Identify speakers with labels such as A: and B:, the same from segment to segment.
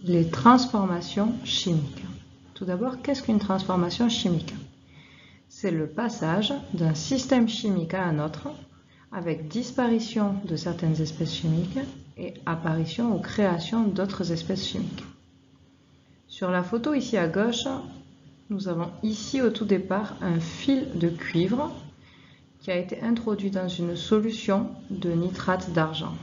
A: les transformations chimiques. Tout d'abord, qu'est-ce qu'une transformation chimique? C'est le passage d'un système chimique à un autre avec disparition de certaines espèces chimiques et apparition ou création d'autres espèces chimiques. Sur la photo ici à gauche, nous avons ici au tout départ un fil de cuivre qui a été introduit dans une solution de nitrate d'argent.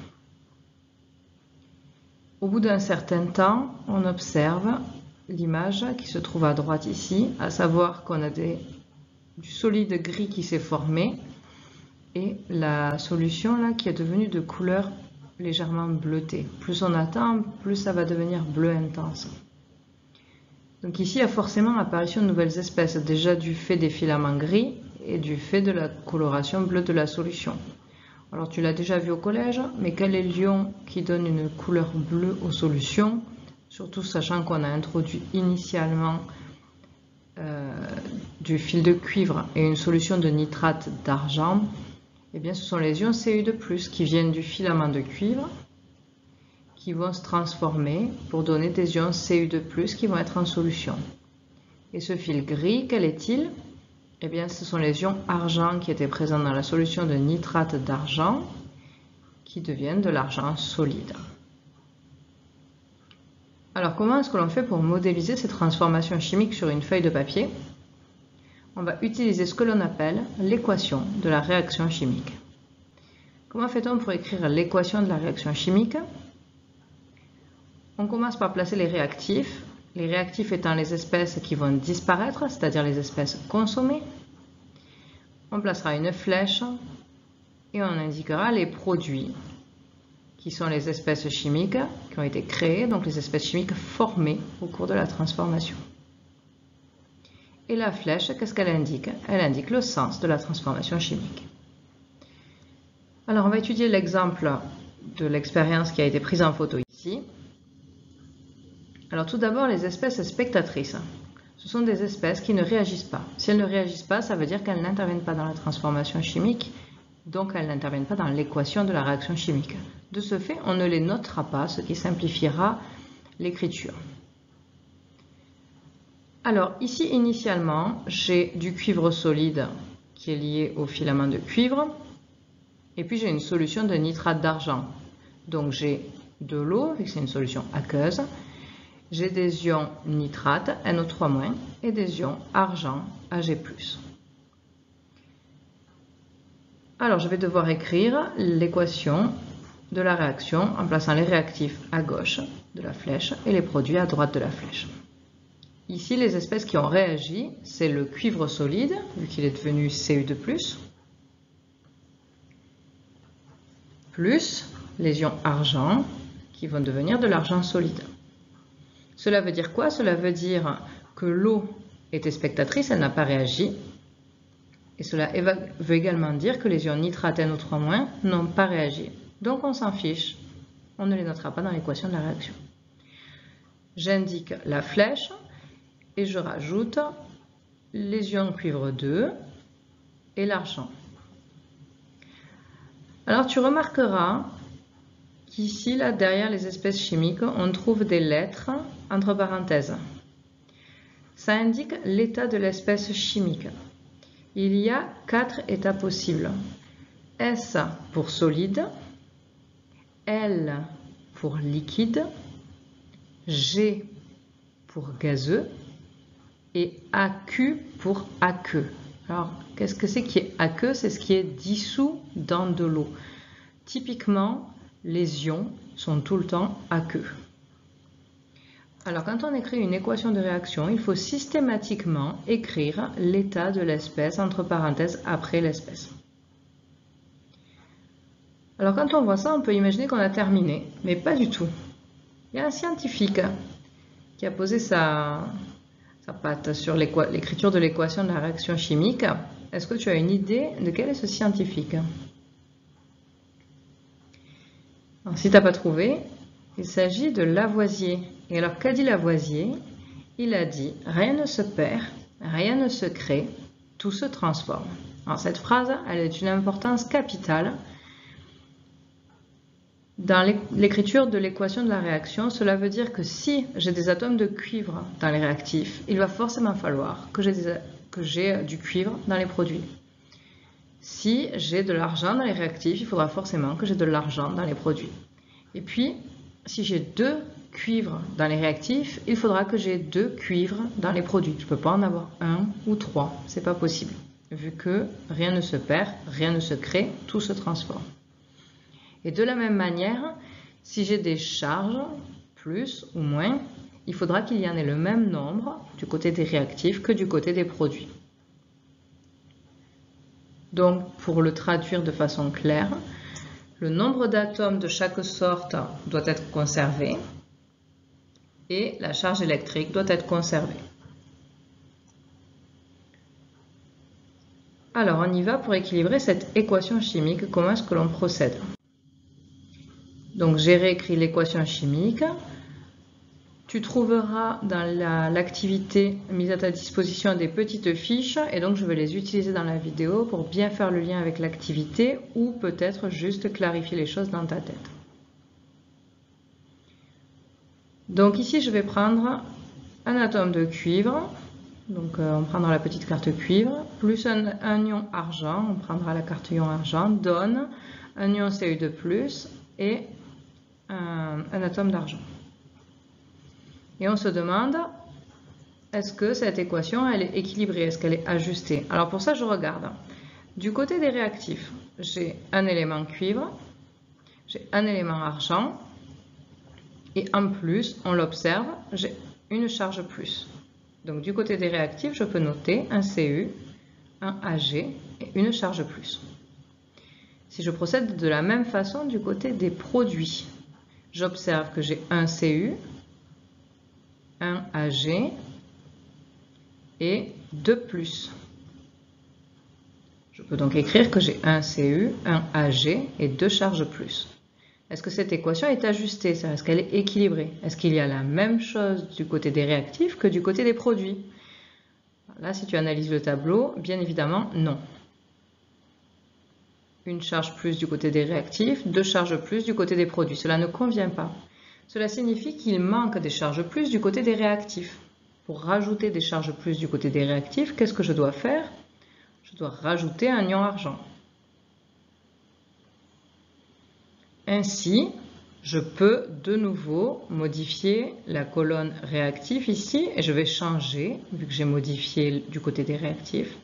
A: Au bout d'un certain temps, on observe l'image qui se trouve à droite ici, à savoir qu'on a du solide gris qui s'est formé et la solution là qui est devenue de couleur légèrement bleutée. Plus on attend, plus ça va devenir bleu intense. Donc ici, il y a forcément apparition de nouvelles espèces, déjà du fait des filaments gris et du fait de la coloration bleue de la solution. Alors tu l'as déjà vu au collège, mais quel est l'ion qui donne une couleur bleue aux solutions? Surtout sachant qu'on a introduit initialement du fil de cuivre et une solution de nitrate d'argent, eh bien ce sont les ions Cu2+, qui viennent du filament de cuivre, qui vont se transformer pour donner des ions Cu2+, qui vont être en solution. Et ce fil gris, quel est-il? Eh bien, ce sont les ions argent qui étaient présents dans la solution de nitrate d'argent qui deviennent de l'argent solide. Alors, comment est-ce que l'on fait pour modéliser ces transformations chimiques sur une feuille de papier? On va utiliser ce que l'on appelle l'équation de la réaction chimique. Comment fait-on pour écrire l'équation de la réaction chimique? On commence par placer les réactifs étant les espèces qui vont disparaître, c'est-à-dire les espèces consommées. On placera une flèche et on indiquera les produits, qui sont les espèces chimiques qui ont été créées, donc les espèces chimiques formées au cours de la transformation. Et la flèche, qu'est-ce qu'elle indique? Elle indique le sens de la transformation chimique. Alors, on va étudier l'exemple de l'expérience qui a été prise en photo ici. Alors tout d'abord, les espèces spectatrices. Ce sont des espèces qui ne réagissent pas. Si elles ne réagissent pas, ça veut dire qu'elles n'interviennent pas dans la transformation chimique, donc elles n'interviennent pas dans l'équation de la réaction chimique. De ce fait, on ne les notera pas, ce qui simplifiera l'écriture. Alors ici, initialement, j'ai du cuivre solide qui est lié au filament de cuivre, et puis j'ai une solution de nitrate d'argent. Donc j'ai de l'eau, vu que c'est une solution aqueuse. J'ai des ions nitrate, NO3-, et des ions argent, Ag+. Alors, je vais devoir écrire l'équation de la réaction en plaçant les réactifs à gauche de la flèche et les produits à droite de la flèche. Ici, les espèces qui ont réagi, c'est le cuivre solide, vu qu'il est devenu Cu2+, plus les ions argent, qui vont devenir de l'argent solide. Cela veut dire quoi? Cela veut dire que l'eau était spectatrice, elle n'a pas réagi. Et cela veut également dire que les ions nitrate NO3- n'ont pas réagi. Donc on s'en fiche, on ne les notera pas dans l'équation de la réaction. J'indique la flèche et je rajoute les ions cuivre 2 et l'argent. Alors tu remarqueras qu'ici, là, derrière les espèces chimiques, on trouve des lettres entre parenthèses. Ça indique l'état de l'espèce chimique. Il y a 4 états possibles. S pour solide, L pour liquide, G pour gazeux et AQ pour aqueux. Alors, qu'est-ce que c'est qui est aqueux? C'est ce qui est dissous dans de l'eau. Typiquement, les ions sont tout le temps aqueux. Alors, quand on écrit une équation de réaction, il faut systématiquement écrire l'état de l'espèce entre parenthèses après l'espèce. Alors, quand on voit ça, on peut imaginer qu'on a terminé, mais pas du tout. Il y a un scientifique qui a posé sa patte sur l'écriture de l'équation de la réaction chimique. Est-ce que tu as une idée de quel est ce scientifique? Alors, si tu n'as pas trouvé, il s'agit de Lavoisier. Et alors, qu'a dit Lavoisier? Il a dit « Rien ne se perd, rien ne se crée, tout se transforme ». Alors, cette phrase, elle est d'une importance capitale Dans l'écriture de l'équation de la réaction, cela veut dire que si j'ai des atomes de cuivre dans les réactifs, il va forcément falloir que j'ai du cuivre dans les produits. Si j'ai de l'argent dans les réactifs, il faudra forcément que j'ai de l'argent dans les produits. Et puis, si j'ai 2 cuivres dans les réactifs, il faudra que j'ai 2 cuivres dans les produits. Je ne peux pas en avoir 1 ou 3, c'est pas possible. Vu que rien ne se perd, rien ne se crée, tout se transforme. Et de la même manière, si j'ai des charges, plus ou moins, il faudra qu'il y en ait le même nombre du côté des réactifs que du côté des produits. Donc, pour le traduire de façon claire, le nombre d'atomes de chaque sorte doit être conservé et la charge électrique doit être conservée. Alors, on y va pour équilibrer cette équation chimique. Comment est-ce que l'on procède? Donc, j'ai réécrit l'équation chimique. Tu trouveras dans l'activité mise à ta disposition des petites fiches et donc je vais les utiliser dans la vidéo pour bien faire le lien avec l'activité ou peut-être juste clarifier les choses dans ta tête. Donc ici, je vais prendre un atome de cuivre. Donc on prendra la petite carte cuivre, plus un ion argent, on prendra la carte ion argent, donne un ion Cu2+, et un atome d'argent. Et on se demande, est-ce que cette équation elle est équilibrée, est-ce qu'elle est ajustée? Alors pour ça, je regarde. Du côté des réactifs, j'ai un élément cuivre, j'ai un élément argent, et en plus, on l'observe, j'ai une charge plus. Donc du côté des réactifs, je peux noter un Cu, un Ag et une charge plus. Si je procède de la même façon du côté des produits, j'observe que j'ai un Cu, un Ag et 2 plus. Je peux donc écrire que j'ai un Cu, un Ag et 2 charges plus. Est-ce que cette équation est ajustée? Est-ce qu'elle est équilibrée? Est-ce qu'il y a la même chose du côté des réactifs que du côté des produits? Là, si tu analyses le tableau, bien évidemment, non. Une charge plus du côté des réactifs, 2 charges plus du côté des produits. Cela ne convient pas. Cela signifie qu'il manque des charges plus du côté des réactifs. Pour rajouter des charges plus du côté des réactifs, qu'est-ce que je dois faire? Je dois rajouter un ion argent. Ainsi, je peux de nouveau modifier la colonne réactif ici et je vais changer, vu que j'ai modifié du côté des réactifs,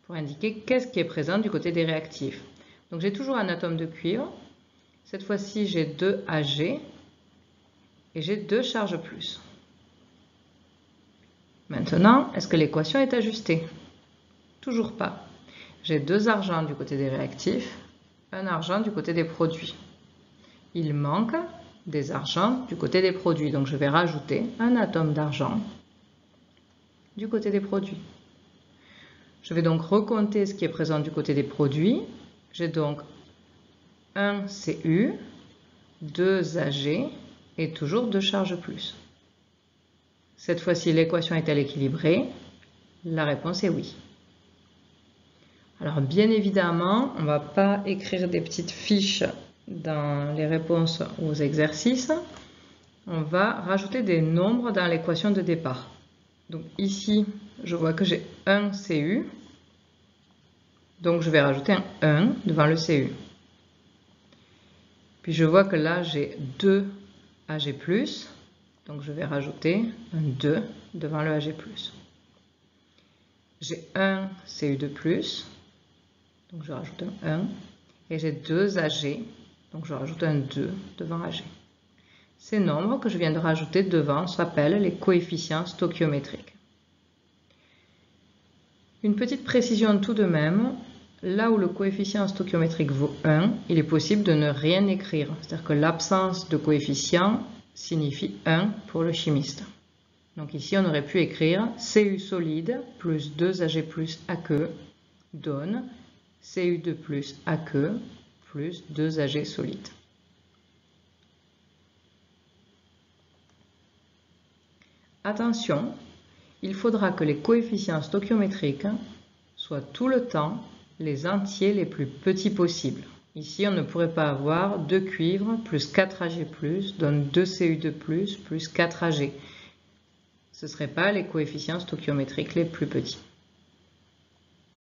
A: pour indiquer qu'est-ce qui est présent du côté des réactifs. Donc j'ai toujours un atome de cuivre. Cette fois-ci, j'ai 2 Ag et j'ai 2 charges plus. Maintenant, est-ce que l'équation est ajustée? Toujours pas. J'ai 2 argents du côté des réactifs, un argent du côté des produits. Il manque des argents du côté des produits, donc je vais rajouter un atome d'argent du côté des produits. Je vais donc recompter ce qui est présent du côté des produits. J'ai donc un Cu, 2 Ag et toujours 2 charges plus. Cette fois-ci, l'équation est-elle équilibrée? La réponse est oui. Alors bien évidemment, on ne va pas écrire des petites fiches dans les réponses aux exercices. On va rajouter des nombres dans l'équation de départ. Donc ici, je vois que j'ai un Cu. Donc je vais rajouter un 1 devant le Cu. Puis je vois que là, j'ai 2 Ag+, donc je vais rajouter un 2 devant le Ag+. J'ai un Cu2+, donc je rajoute un 1, et j'ai 2 Ag, donc je rajoute un 2 devant Ag. Ces nombres que je viens de rajouter devant s'appellent les coefficients stoichiométriques. Une petite précision tout de même, là où le coefficient stoichiométrique vaut 1, il est possible de ne rien écrire. C'est-à-dire que l'absence de coefficient signifie 1 pour le chimiste. Donc ici, on aurait pu écrire Cu solide plus 2 Ag plus aqueux donne Cu2 plus aqueux plus 2 Ag solide. Attention, il faudra que les coefficients stoichiométriques soient tout le temps les entiers les plus petits possibles. Ici, on ne pourrait pas avoir 2 cuivres plus 4 Ag+, donne 2 Cu2+, plus 4 Ag. Ce ne seraient pas les coefficients stoichiométriques les plus petits.